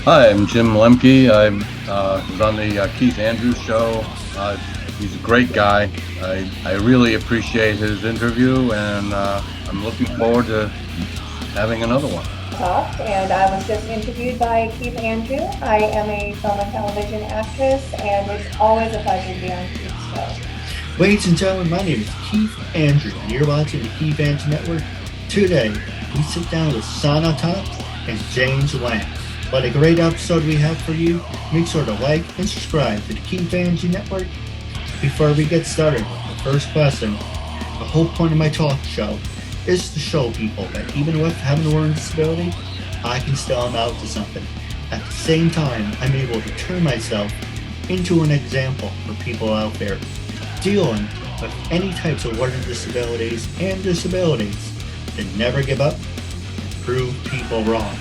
Hi, I'm Jim Lemke. I was on the Keith Andrews show. He's a great guy. I really appreciate his interview, and I'm looking forward to having another one. Toft, and I was just interviewed by Keith Andrew. I am a film and television actress, and it's always a pleasure to be on Keith's show. Ladies and gentlemen, my name is Keith Andrew, and you're watching the Keith Andrew Network. Today, we sit down with Shanna Toft and James Lang. What a great episode we have for you. Make sure to like and subscribe to the Keith Andrew Network. Before we get started, the first question, the whole point of my talk show is to show people that even with having a learning disability, I can still amount to something. At the same time, I'm able to turn myself into an example for people out there dealing with any types of learning disabilities and disabilities to never give up and prove people wrong.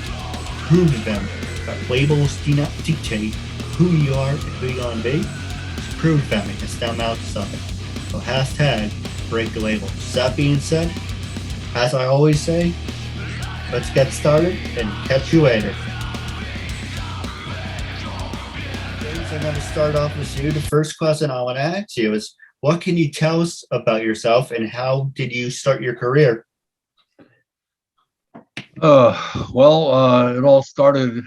Prove them that labels do not dictate who you are and who you're going to be. Prove them and still amount to something. So hashtag break the label. So that being said, as I always say, let's get started and catch you later. I'm going to start off with you. The first question I want to ask you is, what can you tell us about yourself and how did you start your career? It all started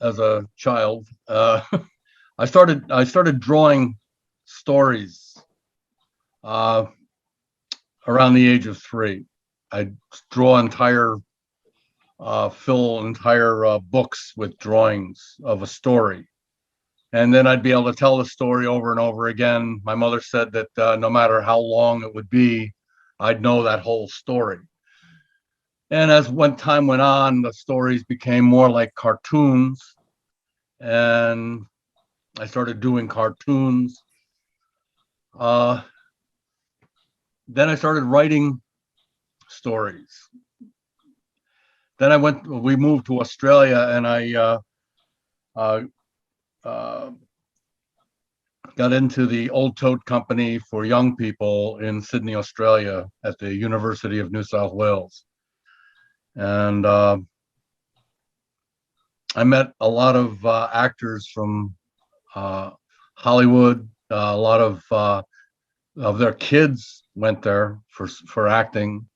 as a child. I started drawing stories around the age of 3. I'd draw fill entire books with drawings of a story. And then I'd be able to tell the story over and over again. My mother said that no matter how long it would be, I'd know that whole story. And as time went on, the stories became more like cartoons. And I started doing cartoons. Then I started writing stories. Then we moved to Australia, and I got into the Old Toad Company for young people in Sydney, Australia, at the University of New South Wales. And I met a lot of actors from Hollywood. A lot of their kids went there for acting,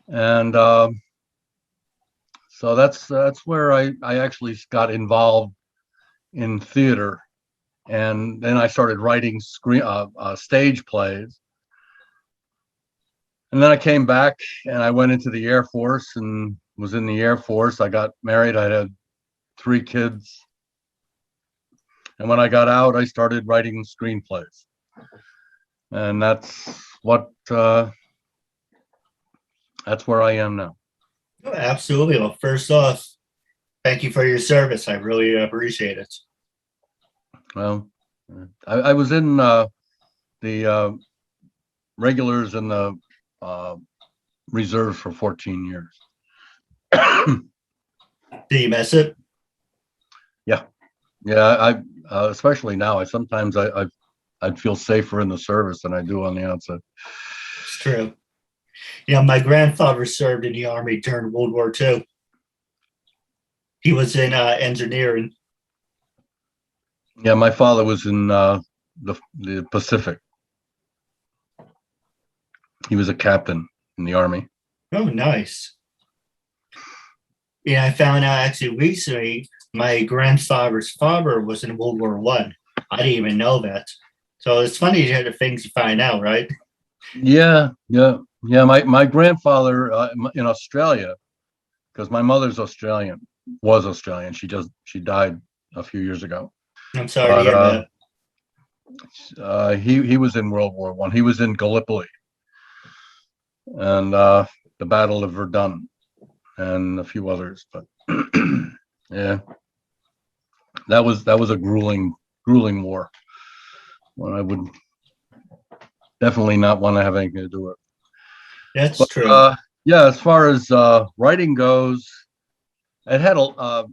and so that's where I actually got involved in theater. And then I started writing stage plays. And then I came back and I went into the Air Force and was in the Air Force. I got married. I had 3 kids. And when I got out, I started writing screenplays. And that's where I am now. Oh, absolutely. Well, first off, thank you for your service. I really appreciate it. Well, I was in the regulars and the reserves for 14 years. Do you miss it? Yeah. Especially now. Sometimes I'd feel safer in the service than I do on the outside. It's true. Yeah, my grandfather served in the Army during World War II. He was in engineering. Yeah, my father was in the Pacific. He was a captain in the Army. Oh, nice. Yeah, I found out actually recently my grandfather's father was in World War I. I didn't even know that. So it's funny to hear the things you find out, right? Yeah. My grandfather in Australia, because my mother's was Australian. She died a few years ago. I'm sorry to hear that. He was in World War I. He was in Gallipoli and the Battle of Verdun and a few others. But yeah, that was a grueling war. Well, I would definitely not want to have anything to do with it. That's true. Yeah, as far as writing goes, it had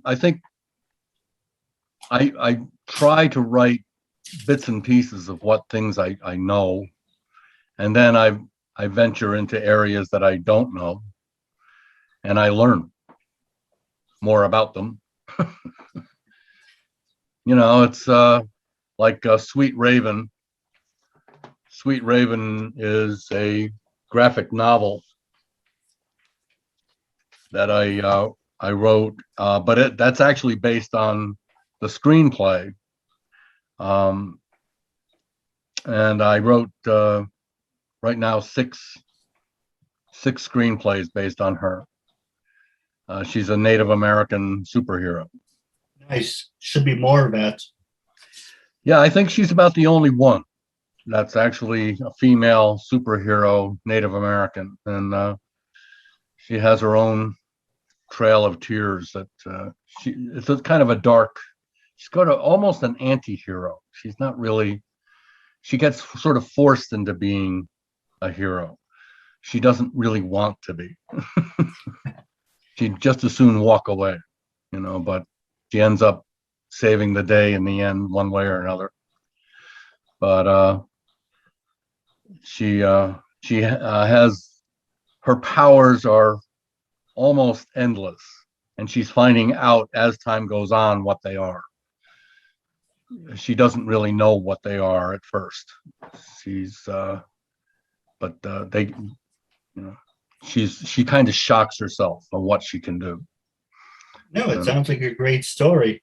I think I try to write bits and pieces of what things I know, and then I venture into areas that I don't know, and I learn more about them. It's like Sweet Raven. Sweet Raven is a graphic novel that I wrote, but that's actually based on the screenplay. And I wrote right now six screenplays based on her. She's a Native American superhero. Nice. Should be more of that. Yeah, I think she's about the only one that's actually a female superhero Native American, and she has her own trail of tears. That it's a kind of a dark. She's got almost an anti-hero. She's not really. She gets sort of forced into being a hero. She doesn't really want to be. She'd just as soon walk away, but she ends up saving the day in the end, one way or another. But she has, her powers are almost endless, and she's finding out as time goes on what they are. She doesn't really know what they are at first. But they, she kind of shocks herself on what she can do. No, it sounds like a great story.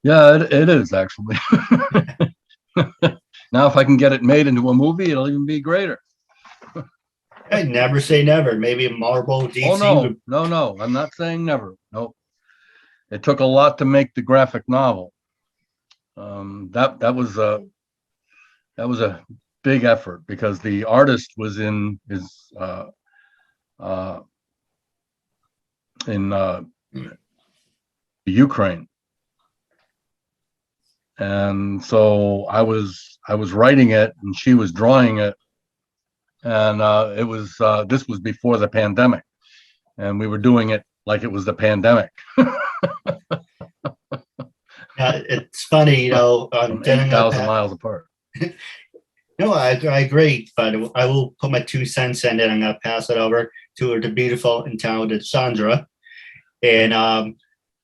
Yeah, it is actually. Now, if I can get it made into a movie, it'll even be greater. I never say never. Maybe Marvel, DC. Oh no! I'm not saying never. Nope. It took a lot to make the graphic novel. That was a big effort because the artist was in Ukraine, and so I was writing it and she was drawing it, and this was before the pandemic, and we were doing it like it was the pandemic. It's funny, from 8,000 miles apart. No, I agree, but I will put my 2 cents in, and I'm going to pass it over to the beautiful and talented Sandra. And,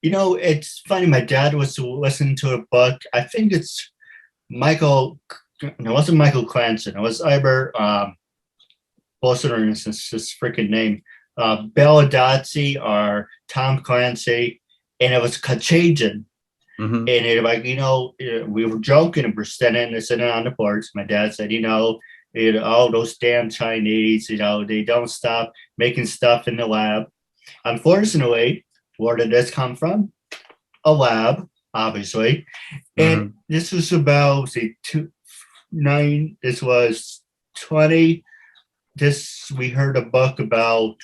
it's funny. My dad was listening to a book. I think it's it wasn't Michael Cranston. It was either, what's his freaking name? Belladazzi or Tom Clancy, and it was Kachajan. Mm-hmm. And it, like, we were joking and we're sitting on the porch. My dad said, all those damn Chinese, they don't stop making stuff in the lab. Unfortunately, where did this come from? A lab, obviously. And Mm-hmm. this was about, this was 20. We heard a book about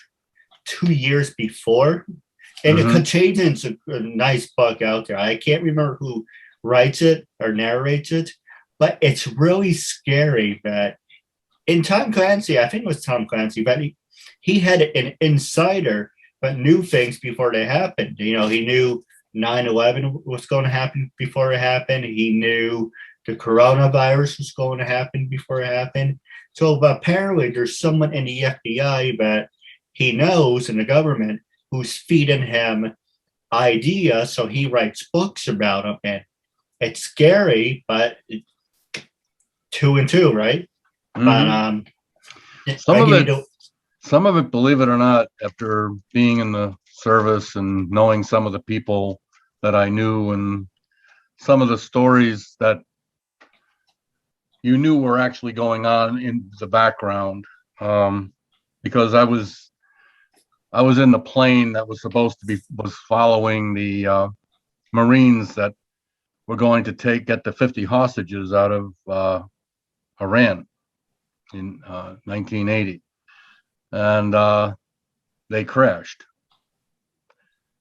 2 years before. And Mm-hmm. the Kachajan's a nice book out there. I can't remember who writes it or narrates it, but it's really scary that in Tom Clancy, I think it was Tom Clancy, but he had an insider, but knew things before they happened. He knew 9/11 was going to happen before it happened. He knew the coronavirus was going to happen before it happened. So apparently there's someone in the FBI that he knows in the government who's feeding him ideas, so he writes books about them. And it's scary, but 2 and 2, right? Mm-hmm. But some of it, believe it or not, after being in the service and knowing some of the people that I knew and some of the stories that you knew were actually going on in the background, because I was in the plane that was following the Marines that were going to get the 50 hostages out of Iran in 1980, and they crashed,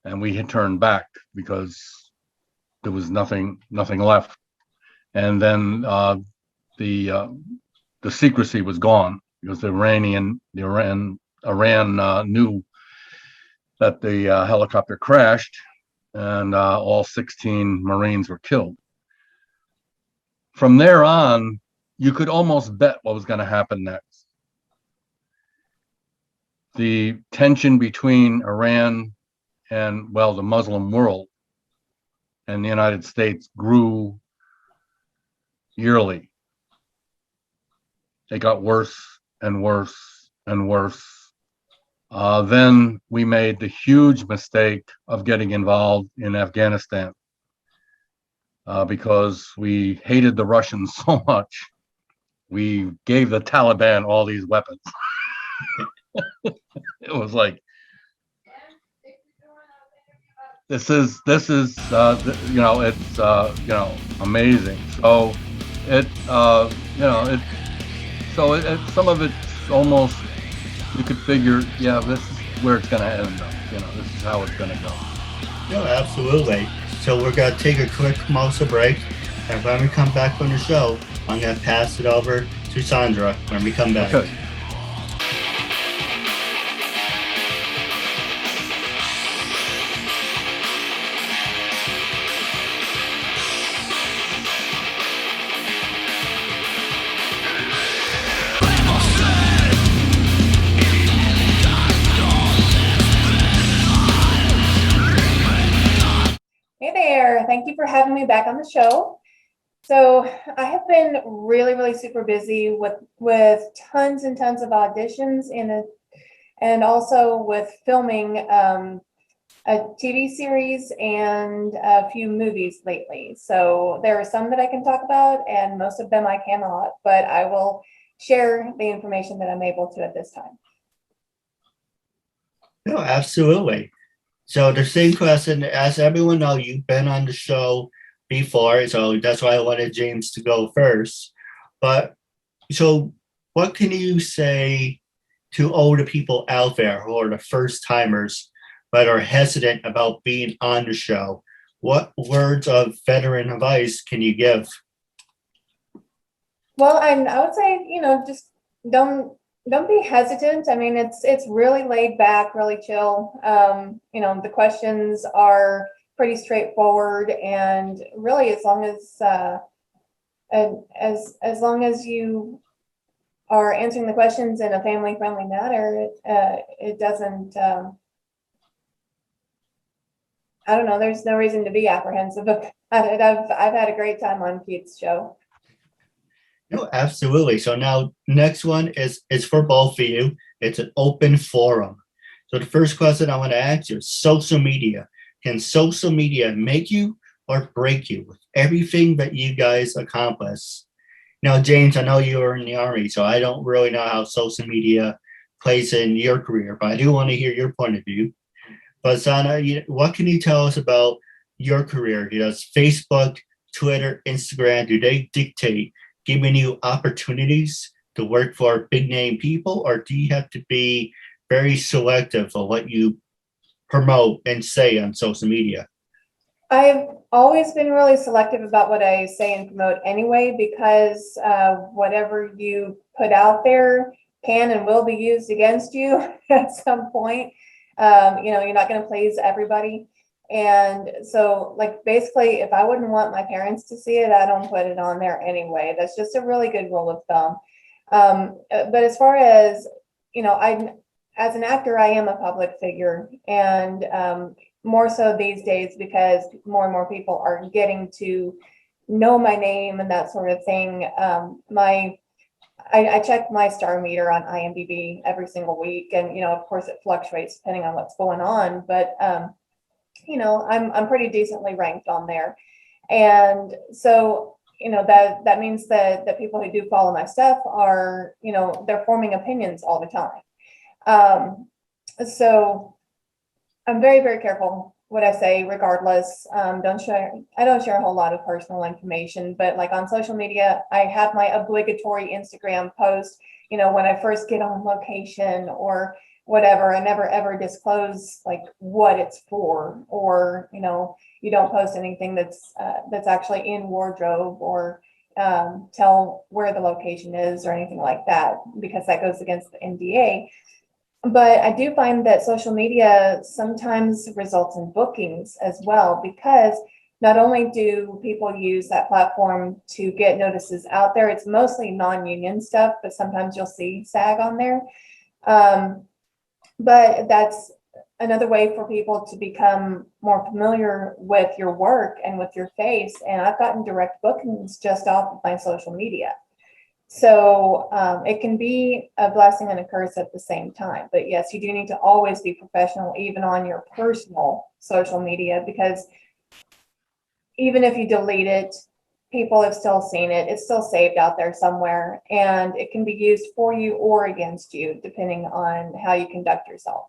and we had turned back because there was nothing left, and then the secrecy was gone because Iran knew that the helicopter crashed, and all 16 Marines were killed. From there on, you could almost bet what was going to happen next. The tension between Iran and, the Muslim world in the United States grew yearly. It got worse and worse and worse. Then we made the huge mistake of getting involved in Afghanistan because we hated the Russians so much. We gave the Taliban all these weapons. It was like, this is it's amazing. So some of it's almost, you could figure, yeah, this is where it's going to end up. This is how it's going to go. No, absolutely. So we're going to take a quick commercial break, and when we come back on the show, I'm going to pass it over to Sandra when we come back. Okay. Hey there, thank you for having me back on the show. So I have been really super busy with tons and tons of auditions and also with filming a TV series and a few movies lately. So there are some that I can talk about and most of them I cannot, but I will share the information that I'm able to at this time. No, absolutely. So the same question, as everyone knows, you've been on the show before, so that's why I wanted James to go first. But so what can you say to older people out there who are the first timers but are hesitant about being on the show? What words of veteran advice can you give? Well, I would say, just don't be hesitant. I mean, it's really laid back, really chill. The questions are pretty straightforward, and really, as long as you are answering the questions in a family-friendly manner, it doesn't. I don't know. There's no reason to be apprehensive about it. I've had a great time on Keith's show. No, absolutely. So now next one is for both of you. It's an open forum. So the first question I want to ask you is social media. Can social media make you or break you with everything that you guys accomplish? Now, James, I know you were in the Army, so I don't really know how social media plays in your career, but I do want to hear your point of view. But Sana, what can you tell us about your career? Does Facebook, Twitter, Instagram, do they dictate giving you opportunities to work for big name people, or do you have to be very selective of what you promote and say on social media? I've always been really selective about what I say and promote anyway, because whatever you put out there can and will be used against you at some point. You're not going to please everybody. And so, like, basically, if I wouldn't want my parents to see it, I don't put it on there anyway. That's just a really good rule of thumb. But as far as, as an actor, I am a public figure, and more so these days because more and more people are getting to know my name and that sort of thing. I check my star meter on IMDb every single week, and of course it fluctuates depending on what's going on, but I'm pretty decently ranked on there. And so that means that the people who do follow my stuff are, they're forming opinions all the time. So I'm very, very careful what I say regardless. I don't share a whole lot of personal information, but like on social media, I have my obligatory Instagram post, when I first get on location or whatever. I never ever disclose like what it's for, or you don't post anything that's actually in wardrobe, or tell where the location is or anything like that, because that goes against the NDA. But I do find that social media sometimes results in bookings as well, because not only do people use that platform to get notices out there, it's mostly non-union stuff, but sometimes you'll see SAG on there. But that's another way for people to become more familiar with your work and with your face. And I've gotten direct bookings just off of my social media. So it can be a blessing and a curse at the same time. But yes, you do need to always be professional, even on your personal social media, because even if you delete it, people have still seen it. It's still saved out there somewhere, and it can be used for you or against you, depending on how you conduct yourself.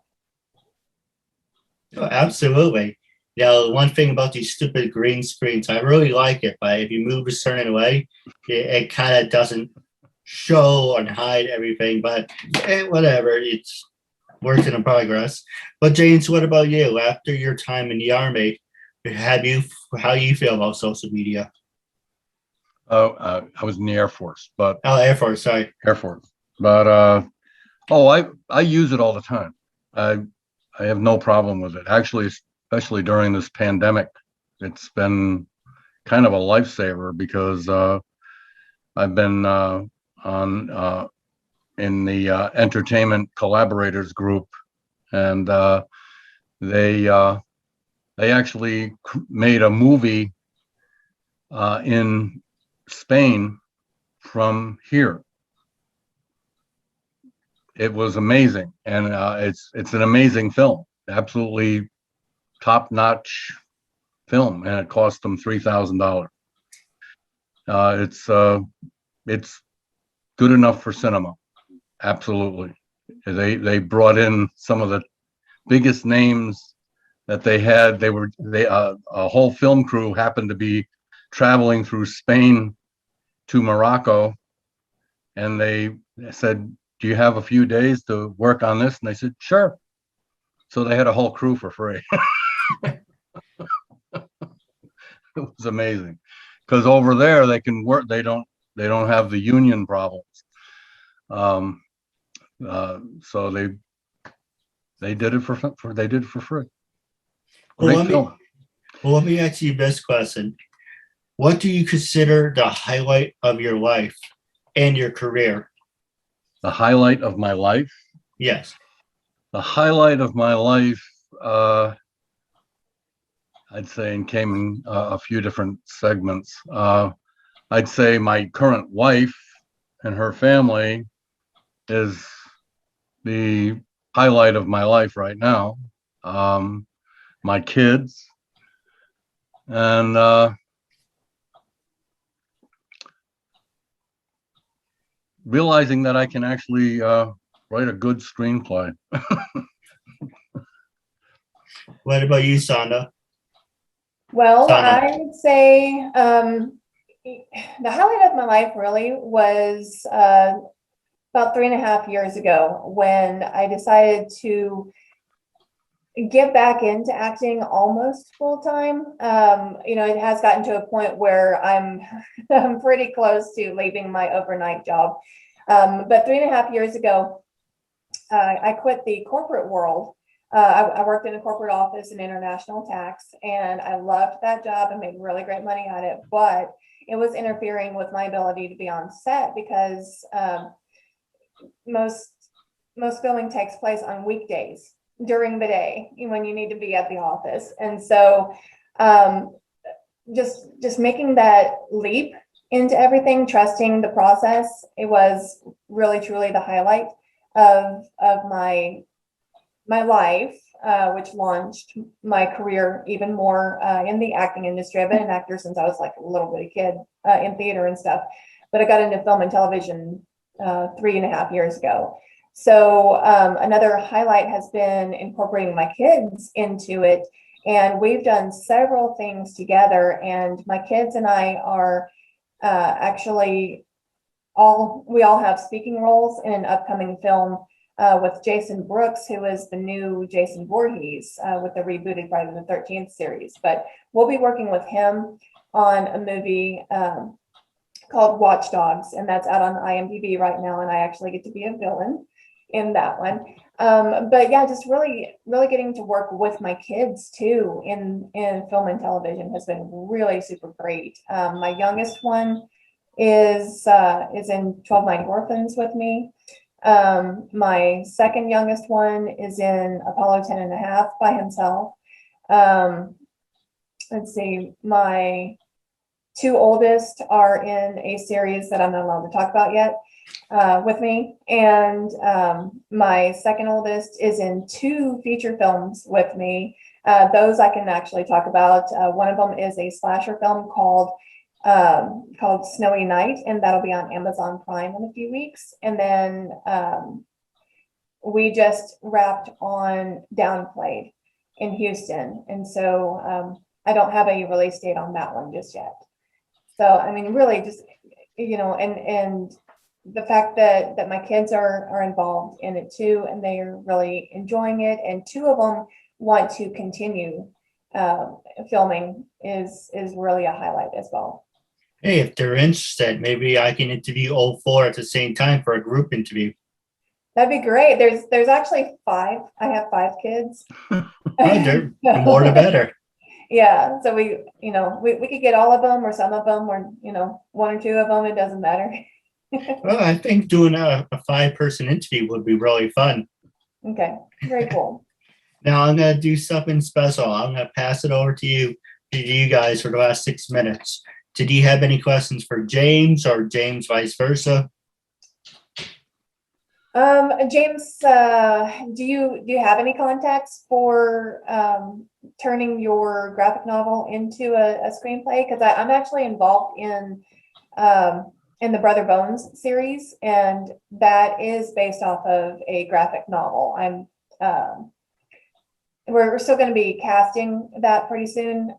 Oh, absolutely. One thing about these stupid green screens, I really like it, but if you move a certain way, it kind of doesn't show and hide everything, but whatever, it's work in progress. But James, what about you? After your time in the Army, how do you feel about social media? I was in the Air Force, but Air Force, sorry. Air Force. But I use it all the time. I have no problem with it. Actually, especially during this pandemic, it's been kind of a lifesaver because I've been in the entertainment collaborators group, and they actually made a movie in Spain from here. It was amazing, and it's an amazing film, absolutely top-notch film, and it cost them $3,000. It's good enough for cinema, absolutely. They brought in some of the biggest names that they had. A whole film crew happened to be traveling through Spain to Morocco, and they said, "Do you have a few days to work on this?" And they said, "Sure." So they had a whole crew for free. It was amazing, because over there they can work. They don't have the union problems. So they did it for free. Well, let me ask you this question. What do you consider the highlight of your life and your career? The highlight of my life? Yes. The highlight of my life, I'd say, and came in a few different segments. I'd say my current wife and her family is the highlight of my life right now. My kids, and realizing that I can actually write a good screenplay. What about you, Shanna? Well, I would say the highlight of my life really was about 3.5 years ago, when I decided to get back into acting almost full time. It has gotten to a point where I'm pretty close to leaving my overnight job. But 3.5 years ago, I quit the corporate world. I worked in a corporate office in international tax, and I loved that job and made really great money at it. But it was interfering with my ability to be on set, because most filming takes place on weekdays during the day when you need to be at the office. And so just making that leap into everything, trusting the process, it was really truly the highlight of my life, which launched my career even more in the acting industry. I've been an actor since I was like a little bitty kid in theater and stuff, but I got into film and television 3.5 years ago. So another highlight has been incorporating my kids into it, and we've done several things together. And my kids and I are actually we all have speaking roles in an upcoming film with Jason Brooks, who is the new Jason Voorhees with the rebooted Friday the 13th series. But we'll be working with him on a movie called Watch Dogs, and that's out on IMDb right now, and I actually get to be a villain in that one. But yeah, just really getting to work with my kids too in film and television has been really super great. My youngest one is in 12 Night Orphans with me, My second youngest one is in Apollo 10 and a half by himself. Let's see, my two oldest are in a series that I'm not allowed to talk about yet with me. And my second oldest is in two feature films with me. Those I can actually talk about. One of them is a slasher film called Snowy Night, and that'll be on Amazon Prime in a few weeks. And then we just wrapped on Downplayed in Houston. And so I don't have a release date on that one just yet. So, I mean, really just, and the fact that my kids are involved in it too, and they are really enjoying it. And two of them want to continue filming is really a highlight as well. Hey, if they're interested, maybe I can interview all four at the same time for a group interview. That'd be great. There's actually 5. I have 5 kids. The more the better. Yeah, so we could get all of them or some of them or, 1 or 2 of them. It doesn't matter. Well, I think doing a 5-person interview would be really fun. Okay, very cool. Now I'm going to do something special. I'm going to pass it over to you guys for the last 6 minutes. Did you have any questions for James or James vice versa? James, do you have any contacts for turning your graphic novel into a screenplay? Because I'm actually involved in the Brother Bones series, and that is based off of a graphic novel. We're still going to be casting that pretty soon.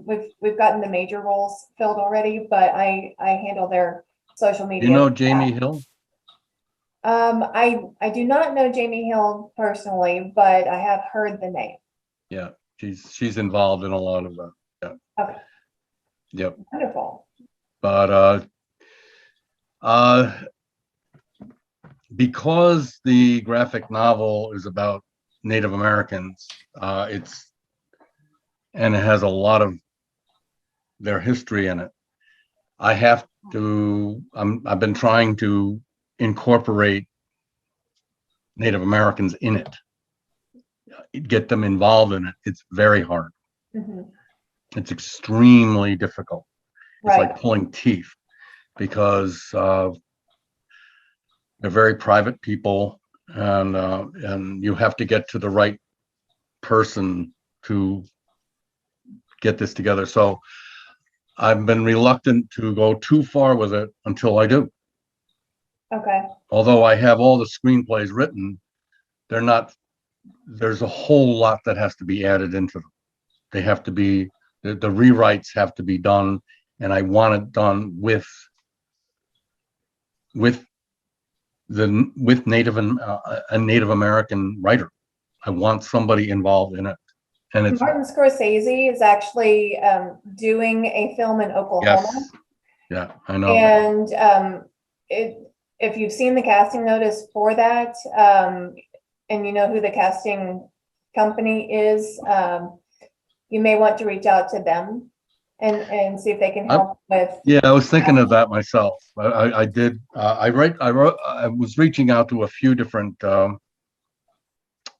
We've gotten the major roles filled already, but I handle their social media. You know Jamie Hill? I do not know Jamie Hill personally, but I have heard the name. Yeah, she's involved in a lot of that. Yeah. Okay. Yep. Wonderful. But because the graphic novel is about Native Americans, it has a lot of their history in it. I've been trying to incorporate Native Americans in it, get them involved in it. It's very hard. Mm-hmm. It's extremely difficult. It's Right. like pulling teeth because they're very private people, and you have to get to the right person to get this together. So I've been reluctant to go too far with it until I do. Okay. Although I have all the screenplays written, there's a whole lot that has to be added into them. They have to be, the rewrites have to be done, and I want it done with Native and a Native American writer. I want somebody involved in it. And it's Martin Scorsese is actually doing a film in Oklahoma. Yes. Yeah, I know. And if you've seen the casting notice for that, and you know who the casting company is, you may want to reach out to them and see if they can help with. Yeah, I was thinking of that myself. I was reaching out to a few different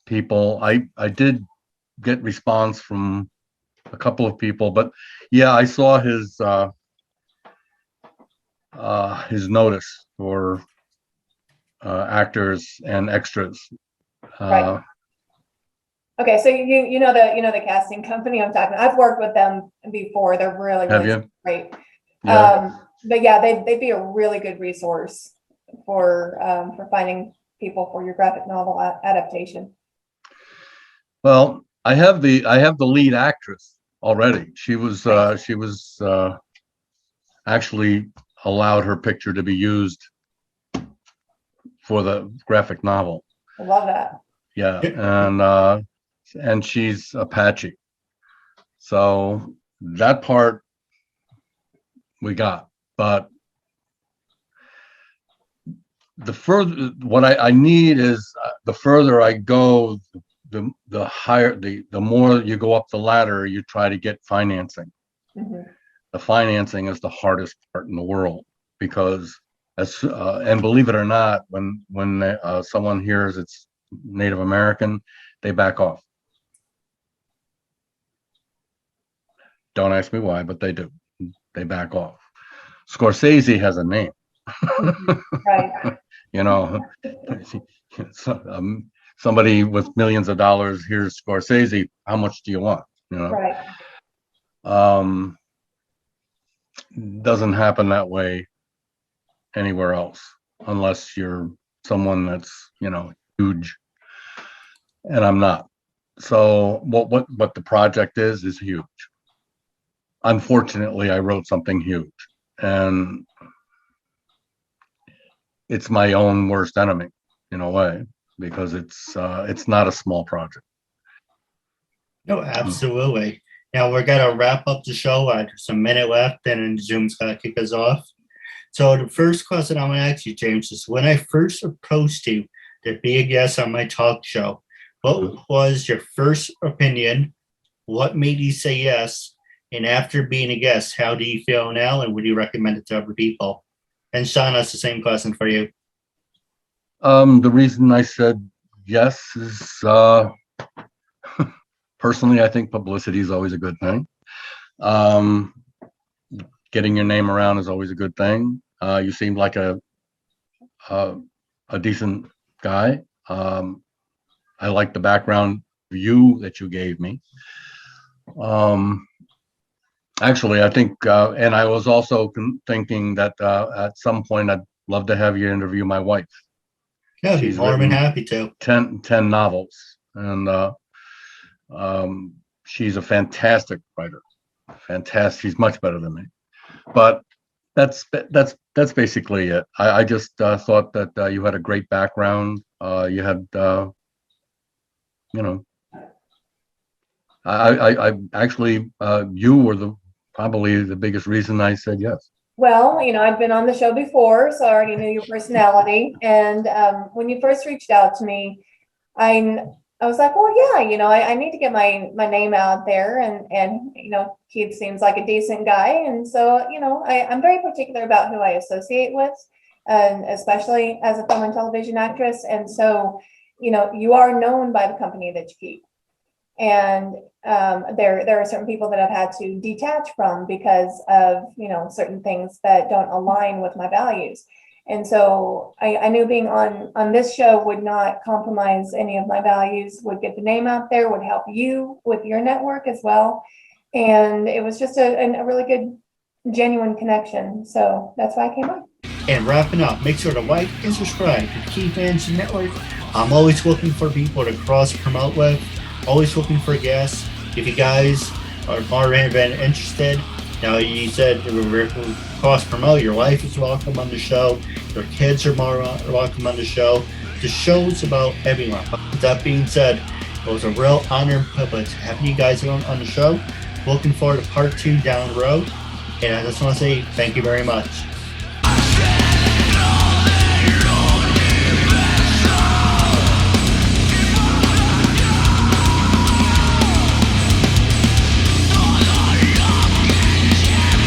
people. I did get response from a couple of people, but yeah, I saw his notice for actors and extras. Right. Okay, so you know the casting company I'm talking about. I've worked with them before. They're really great. Yeah. But yeah, they'd be a really good resource for finding people for your graphic novel adaptation. Well, I have the lead actress already. She was actually allowed her picture to be used for the graphic novel. I love that. Yeah, and she's Apache, so that part we got. But the further, what I need is the further I go, the higher, the more you go up the ladder, you try to get financing. Mm-hmm. The financing is the hardest part in the world because And believe it or not, when someone hears it's Native American, they back off. Don't ask me why, but they do. They back off. Scorsese has a name. Right. You know, somebody with millions of dollars hears Scorsese. How much do you want? You know, Right. Doesn't happen that way anywhere else, unless you're someone that's, you know, huge. And I'm not. So what the project is huge. Unfortunately, I wrote something huge, and it's my own worst enemy in a way, because it's not a small project. No, absolutely. Now we're gonna wrap up the show. There's a minute left, and then Zoom's gonna kick us off. So the first question I want to ask you, James, is when I first approached you to be a guest on my talk show, what was your first opinion? What made you say yes? And after being a guest, how do you feel now, and would you recommend it to other people? And Sean, that's the same question for you. The reason I said yes is personally, I think publicity is always a good thing. Getting your name around is always a good thing. You seem like a decent guy. I like the background view that you gave me. Actually, I think, and I was also thinking that at some point I'd love to have you interview my wife. Yeah, she's more than happy to. 10 novels, and she's a fantastic writer. Fantastic. She's much better than me. But that's basically it. I just thought that you had a great background. You had, you know, I actually, you were probably the biggest reason I said yes. Well, you know, I'd been on the show before, so I already knew your personality. And when you first reached out to me, I was like, well, yeah, you know, I need to get my name out there, and you know, Keith seems like a decent guy, and so, you know, I'm very particular about who I associate with, and especially as a film and television actress. And so, you know, you are known by the company that you keep. And there are certain people that I've had to detach from because of, you know, certain things that don't align with my values. And so I knew being on this show would not compromise any of my values, would get the name out there, would help you with your network as well. And it was just a really good, genuine connection. So that's why I came on. And wrapping up, make sure to like and subscribe to Keith Andrew Network. I'm always looking for people to cross promote with. Always looking for guests. If you guys are already been interested, now you said we're cross promote. Your wife is welcome on the show. Your kids are more welcome on the show. The show's about everyone. With that being said, it was a real honor and privilege having you guys on the show. Looking forward to part 2 down the road. And I just want to say thank you very much.